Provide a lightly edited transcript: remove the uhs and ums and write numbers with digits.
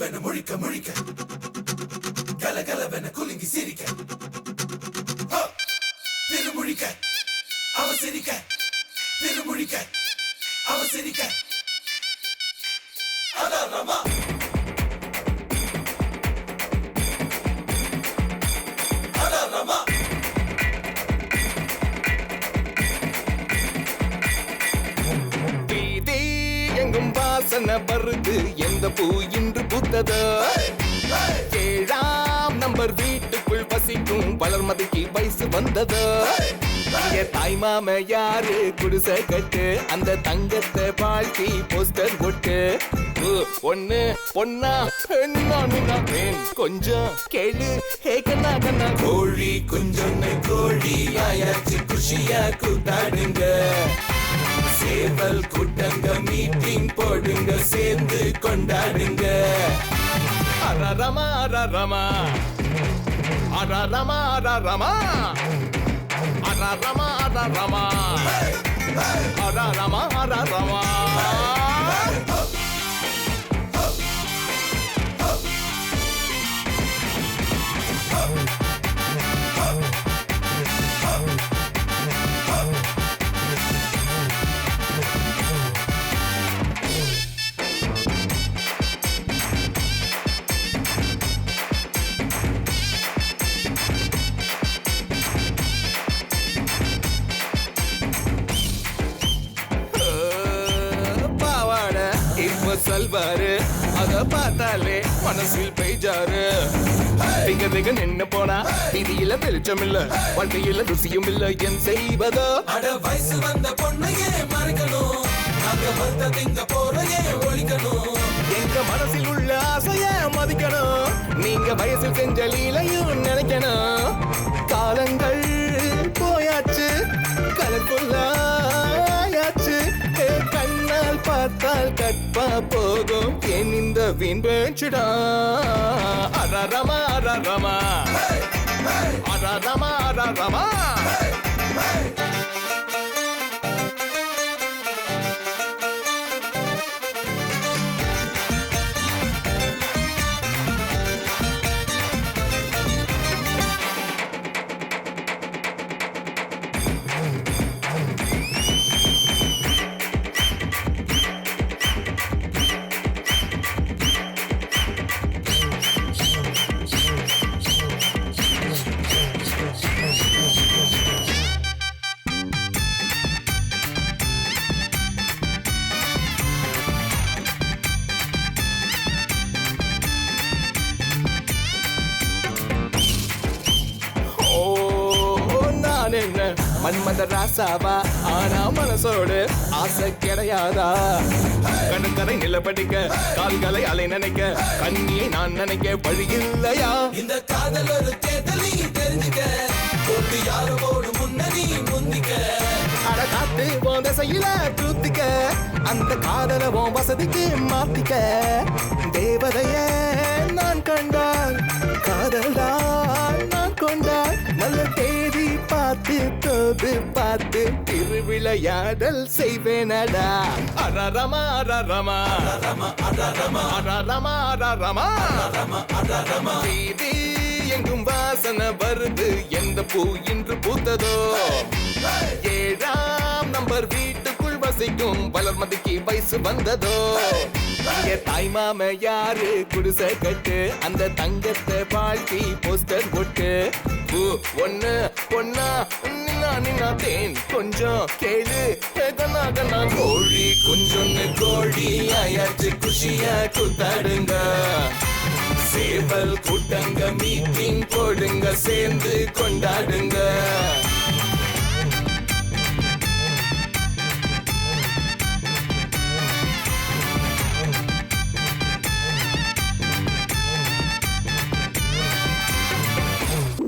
குழுவென முழிக்க முழிக்க கலகலவென குலுங்கி சிரிக்க திருமுழிக்க அவ சிரிக்க திருமுழிக்க அவ சிரிக்க அதாரமா அதாரமா வீதி எங்கும் வாசனை வருது எந்த பூ இன்று பூத்ததோ ஏழாம் நம்பர் வீட்டுக்குள் வசிக்கும் வளர்மதிக்கு வயசு வந்ததோ தாய் மாம யாரு குடிசை கட்டு அந்த தங்கத்தை வாழ்த்தி போஸ்டர் போட்டு ஒண்ணு பொண்ணா கொஞ்சம் கேளு கண்ணா கண்ணா கோழி கொஞ்சம் கோழி ஆயாச்சு குஷியா கூத்தாடுங்க சேவல் கூட்டங்க மீட்டிங் போடுங்க சேர்ந்து கொண்டாடுங்க அரரமா அரரமா அரரமா அரரமா அரரமா அரரமா அரரமா அரரமா சொல்வாரு அத பார்த்தாலே மனசில் பெய்ஜாரு திங்க திங்க நின்னு போனா வீதியில வெளிச்சம் இல்ல வாழ்க்கையில ருசியும் இல்ல என் செய்வதோ அட வயசு வந்த பொண்ணையே மறைக்கணும் நாங்க வந்த திங்க போறையே ஒழிக்கணும் எங்க மனசில் உள்ள ஆசைய மதிக்கணும் நீங்க வயசில் செஞ்ச லீலையும் நினைக்கணும் காலங்கள் போயாச்சு கலர்ஃபுல்லாயாச்சு கண்ணால் பார்த்தால் கற்பா போகும் என் இந்த வீண் பேச்சுடா அரரமா அரரமா அரரமா அரரமா என்ன மன்மத ராசாவா ஆனா மனசோடு ஆசை கிடையாதா கண்ணுக்கரை நிலப்படிக்க கால்களை அலை நினைக்க கண்ணியை நான் நினைக்க வழி இல்லையா இந்த காதல் ஒரு தேடலி தெரிஞ்சுக்க போட்டு யாரோடு முன்னணி முந்திக்க அட காத்து போந்த செய்யல தூத்திக்க அந்த காதல உன் வசதிக்கு மாத்திக்க தேவதைய நான் கண்டால் காதல் தான் நான் கொண்டால் நல்ல தேதி பார்த்து தோது பார்த்து திருவிளையாடல் செய்வேனடா அரரமா அரரமா அரரமா அரரமா அரரமா அரரமா அரரமா அரரமா வீதி எங்கும் வாசனை வருது எந்த பூ இன்று பூத்ததோ ஏழாம் நம்பர் வீட்டுக்குள் வசிக்கும் வளர்மதிக்கு வயசு வந்ததோ தாய் மாம யாரு குடிசை கட்டு அந்த தங்கத்தை வாழ்த்தி போஸ்டர் போட்டு ஒண்ணு பொண்ணா நின்னா தேன் கொஞ்சம் கேளு கண்ணா கண்ணா கோழி கொஞ்சம் கோழி ஆயாச்சு குஷியா கூத்தாடுங்க சேவல் கூட்டங்க மீட்டிங் போடுங்க சேர்ந்து கொண்டாடுங்க